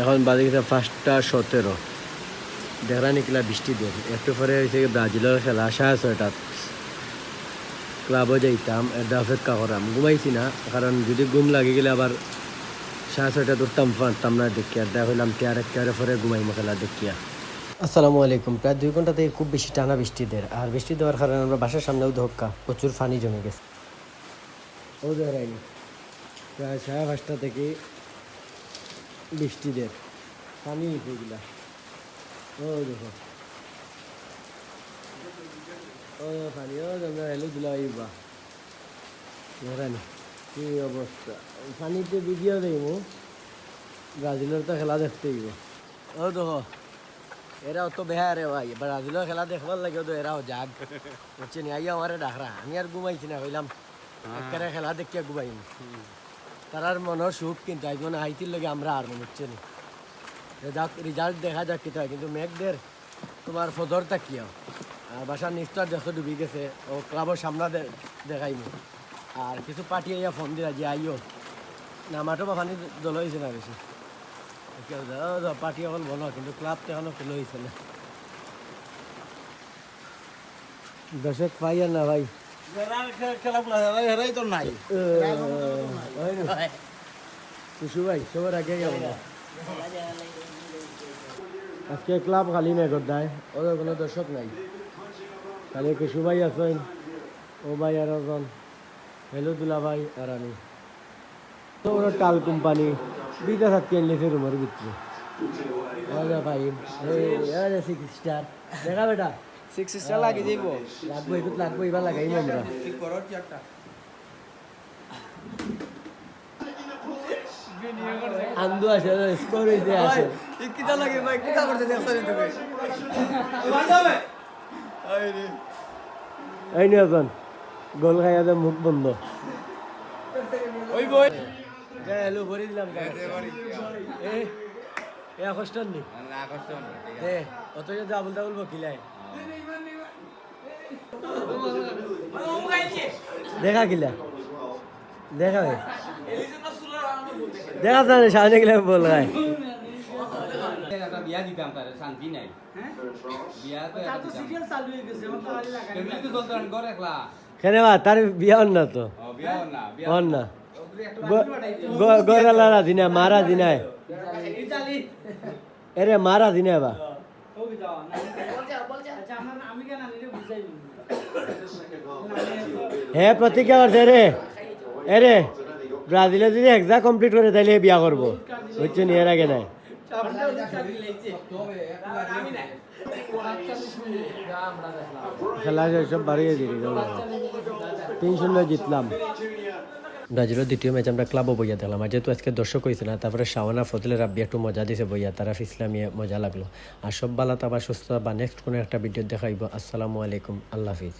এখন বাজে গেছে 5:17 দেখা নিকলা বৃষ্টি দিয়ে একটু পরে হয়েছে ব্রাজিলের খেলা 6:30 ক্লাবও যাইতাম এর অপেক্ষা করাম ঘুমাইছি না কারণ যদি ঘুম লাগে গেলে আবার 6:30 উঠতাম পারতাম না দেখিয়া দেখা হইলাম তেয়ারে পরে ঘুমাইমো খেলা দেখিয়া। আসসালামু আলাইকুম। প্রায় 2 ঘন্টা থেকে খুব বেশি টানা বৃষ্টি দেয় আর বৃষ্টি দেওয়ার কারণে আমরা বাসার সামনেও ধক্কা প্রচুর পানি জমে গেছে। ও ধরাইনি প্রায় 5:30 থেকে বৃষ্টি দেয় পানি এগুলা ও দেখো ও পানি ও আমরা হেলো দিলাইবা ধরানি কি অবস্থা পানিতে ভিডিও দেবো ব্রাজিলের তো খেলা দেখতে হইব। ও দেখো এরাও তো বেহারে ভাই ব্রাজিলের খেলা দেখবার লাগে তো এরাও যাক বুঝছেন আইয়া আমারে ডাকরা আমি আর ঘুমাইছি না কইলাম একেবারে খেলা দেখিয়া ঘুমাইনি তারার মনের সুখ কিন্তু আজ মনে হাইতির লগে আমরা আর বুঝছেন যাক রেজাল্ট দেখা যাক কিতা কিন্তু মেঘদের তোমার ফদর তাকিয়াও আর বাসার নিস্তার যত ডুবি গেছে ও ক্লাবের সামনা দেখাইনি আর কিছু পার্টি আইয়া ফোন দিলা যে আইও না মাঠও বা পানি দল হয়েছে না বেশি পার্টি এখন বলো কিন্তু ক্লাব তো এখনো ফেলে হয়েছে না দর্শক পাই আর না ভাই তো নাই খুশু ভাই সবার আগে গেল আজকে ক্লাব খালি নেই গড্ডায় ওদের কোনো দর্শক নাই খালি খুশু ভাই আছেন ও ভাই আর একজন হেলো দুলা ভাই আর আমি তো ওরা টাল কোম্পানি বিদেশ থাকতে এনলেছে রুমের ভিতরে ভাই 6 স্টার দেখা বেটা 6 স্টার লাগি দিব লাগবো এবার লাগাই আমরা ঠিক করো কি একটা আন্দু আছে স্কোর হইতে আছে কিটা লাগে ভাই কিটা করতে দেখছ তুমি বাজাবে আইরে এই নিয়ে এখন গোল খাইয়া দে মুখ বন্ধ ওই বই হ্যালো ভরে দিলাম এ কষ্ট নি না কষ্ট না দে অত যে ডাবল ডাবল বকিলাই দেখা কিলা দেখা ভাই দেখা জানে সামনে গেলে বল ভাই বিয়া দিতাম তারে শান্তি নাই হ্যাঁ বিয়া তো সিরিয়াল চালু হয়ে গেছে মত আলি লাগাই ফ্যামিলি তো চলতে ঘর একলা কেনে বা তার বিয়া হন না তো বিয়া বিয়া হন না গরালা দিনা মারা দিনায় এরে মারা দিনা বা হ্যাঁ প্রতিজ্ঞা করছে রে এরে ব্রাজিলে যদি এক্সাম কমপ্লিট করে তাইলে বিয়া করবো বুঝছেন এর আগে নাই খেলা সব বাড়িয়ে দিলি 3-0 জিতলাম। ব্রাজিলের দ্বিতীয় ম্যাচ আমরা ক্লাবও বইয়া দেখলাম আর যেহেতু আজকে দর্শক হয়েছে না তারপরে শাওনা ফজলে রাব্বি একটু মজা দিয়েছে বইয়া তারা ইসলামিয়ে মজা লাগলো আর সব বালা আবার সুস্থ বা নেক্সট কোনো একটা ভিডিও দেখাইব। আসসালামু আলাইকুম, আল্লাহ হাফিজ।